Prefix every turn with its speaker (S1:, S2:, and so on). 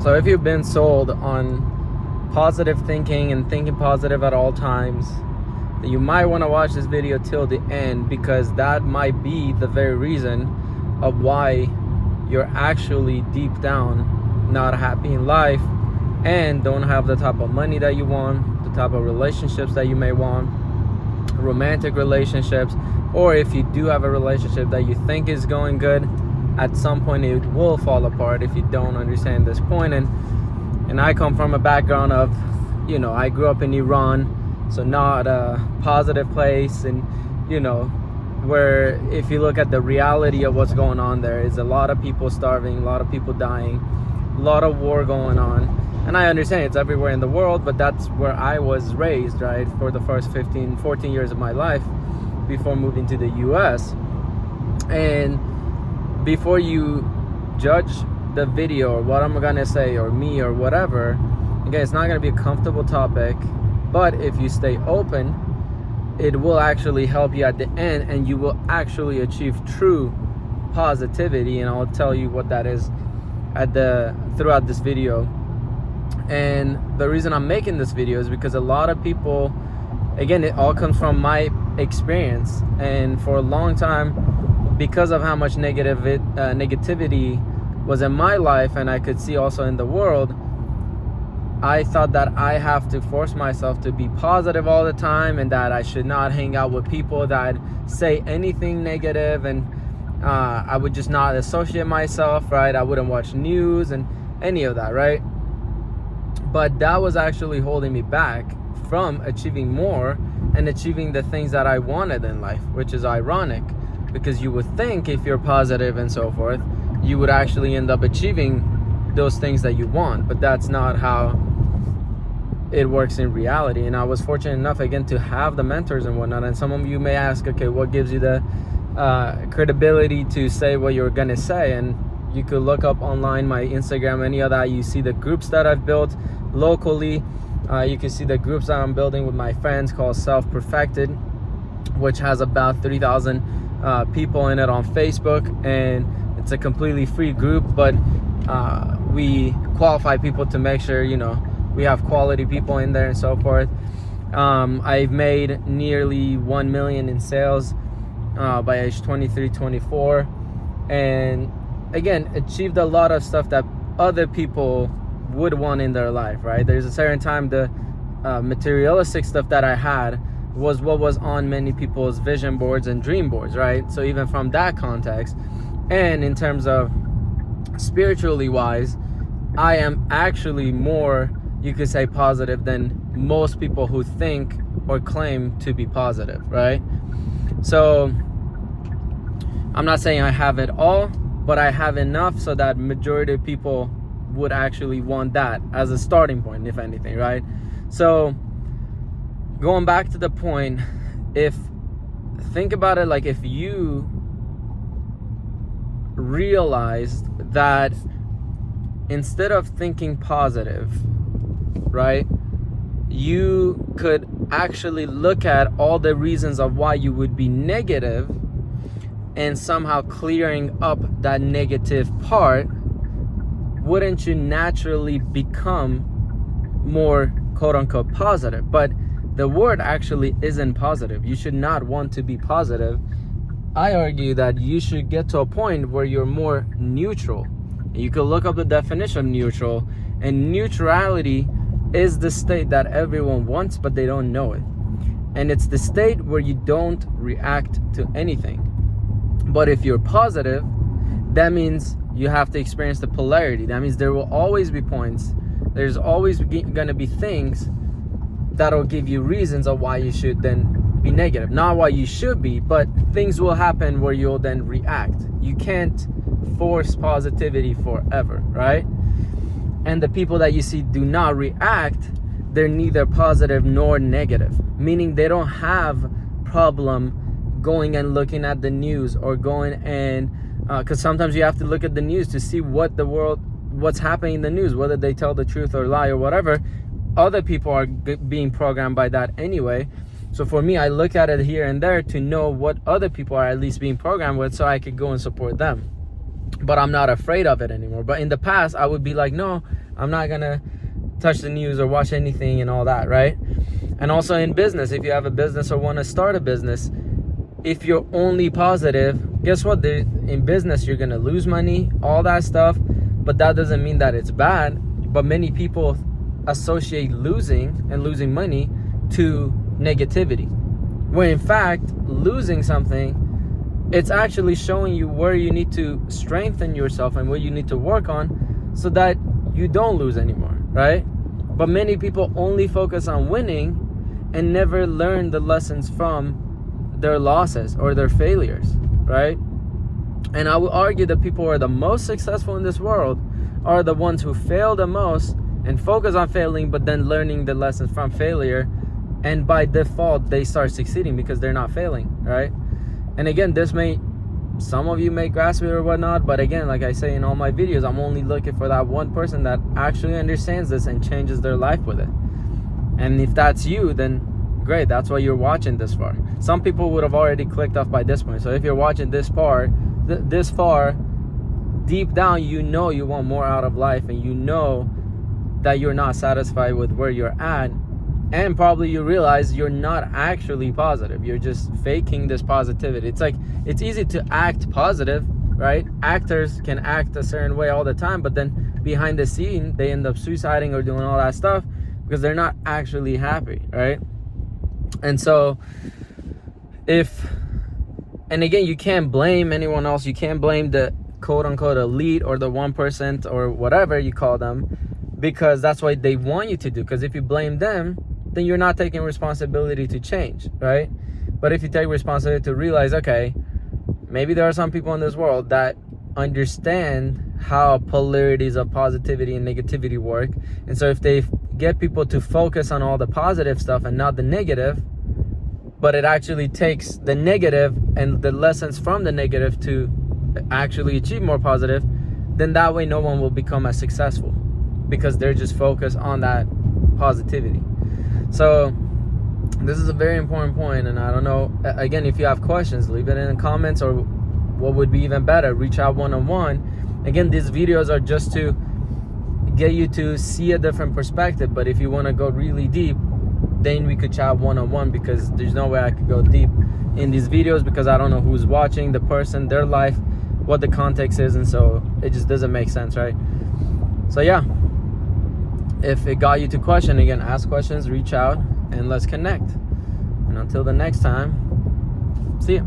S1: So if you've been sold on positive thinking and thinking positive at all times, then you might want to watch this video till the end, because that might be the very reason of why you're actually deep down not happy in life and don't have the type of money that you want, the type of relationships that you may want, romantic relationships, or if you do have a relationship that you think is going good, at some point it will fall apart if you don't understand this point. And I come from a background of, I grew up in Iran, so not a positive place, and where if you look at the reality of what's going on, there is a lot of people starving, a lot of people dying, a lot of war going on. And I understand it's everywhere in the world, but that's where I was raised, right, for the first 14 years of my life before moving to the US. And before you judge the video or what I'm gonna say or me or whatever, again, it's not gonna be a comfortable topic, but if you stay open, it will actually help you at the end, and you will actually achieve true positivity. And I'll tell you what that is throughout this video. And the reason I'm making this video is because a lot of people, again, it all comes from my experience, and for a long time, because of how much negativity was in my life, and I could see also in the world, I thought that I have to force myself to be positive all the time, and that I should not hang out with people that say anything negative, and I would just not associate myself, right? I wouldn't watch news and any of that, right? But that was actually holding me back from achieving more and achieving the things that I wanted in life, which is ironic, because you would think if you're positive and so forth, you would actually end up achieving those things that you want, but that's not how it works in reality. And I was fortunate enough, again, to have the mentors and whatnot. And some of you may ask, okay, what gives you the credibility to say what you're gonna say? And you could look up online my Instagram, any of that. You see the groups that I've built locally. You can see the groups that I'm building with my friends called Self Perfected, which has about 3,000 people in it on Facebook, and it's a completely free group, but we qualify people to make sure we have quality people in there and so forth. I've made nearly 1 million in sales by age 23, 24, and again, achieved a lot of stuff that other people would want in their life, right? There's a certain time the materialistic stuff that I had was what was on many people's vision boards and dream boards, right? So even from that context, and in terms of spiritually wise, I am actually more, you could say, positive than most people who think or claim to be positive, right? So I'm not saying I have it all, but I have enough so that majority of people would actually want that as a starting point, if anything, right? So going back to the point, think about it like if you realized that instead of thinking positive, right, you could actually look at all the reasons of why you would be negative and somehow clearing up that negative part, wouldn't you naturally become more quote-unquote positive? But the word actually isn't positive. You should not want to be positive. I argue that you should get to a point where you're more neutral. You can look up the definition of neutral, and neutrality is the state that everyone wants, but they don't know it. And it's the state where you don't react to anything. But if you're positive, that means you have to experience the polarity. That means there will always be points. There's always going to be things that'll give you reasons of why you should then be negative. Not why you should be, but things will happen where you'll then react. You can't force positivity forever, right? And the people that you see do not react, they're neither positive nor negative, meaning they don't have problem going and looking at the news or going and because sometimes you have to look at the news to see what's happening in the news, whether they tell the truth or lie or whatever. Other people are being programmed by that anyway. So for me, I look at it here and there to know what other people are at least being programmed with, so I could go and support them. but I'm not afraid of it anymore. But in the past, I would be like, no, I'm not gonna touch the news or watch anything and all that, right? And also in business, if you have a business or want to start a business, if you're only positive, guess what? In business, you're gonna lose money, all that stuff, but that doesn't mean that it's bad. But many people associate losing and losing money to negativity, when in fact, losing something, it's actually showing you where you need to strengthen yourself and what you need to work on so that you don't lose anymore, right? But many people only focus on winning and never learn the lessons from their losses or their failures, right? And I would argue that people who are the most successful in this world are the ones who fail the most and focus on failing, but then learning the lessons from failure. And by default, they start succeeding because they're not failing, right? And again, some of you may grasp it or whatnot, but again, like I say in all my videos, I'm only looking for that one person that actually understands this and changes their life with it. And if that's you, then great, that's why you're watching this far. Some people would have already clicked off by this point. So if you're watching this far, deep down, you know you want more out of life, and you know that you're not satisfied with where you're at. And probably you realize you're not actually positive. You're just faking this positivity. It's like, it's easy to act positive, right? Actors can act a certain way all the time, but then behind the scene, they end up suiciding or doing all that stuff because they're not actually happy, right? And so and again, you can't blame anyone else. You can't blame the quote unquote elite or the 1% or whatever you call them, because that's what they want you to do. Because if you blame them, then you're not taking responsibility to change, right? But if you take responsibility to realize, okay, maybe there are some people in this world that understand how polarities of positivity and negativity work. And so if they get people to focus on all the positive stuff and not the negative, but it actually takes the negative and the lessons from the negative to actually achieve more positive, then that way no one will become as successful because they're just focused on that positivity. So this is a very important point, and I don't know, again, if you have questions, leave it in the comments, or what would be even better, reach out one-on-one. Again, these videos are just to get you to see a different perspective, but if you want to go really deep, then we could chat one-on-one, because there's no way I could go deep in these videos because I don't know who's watching, the person, their life, what the context is, and so it just doesn't make sense, right? So yeah, if it got you to question, again, ask questions, reach out, and let's connect. And until the next time, see ya.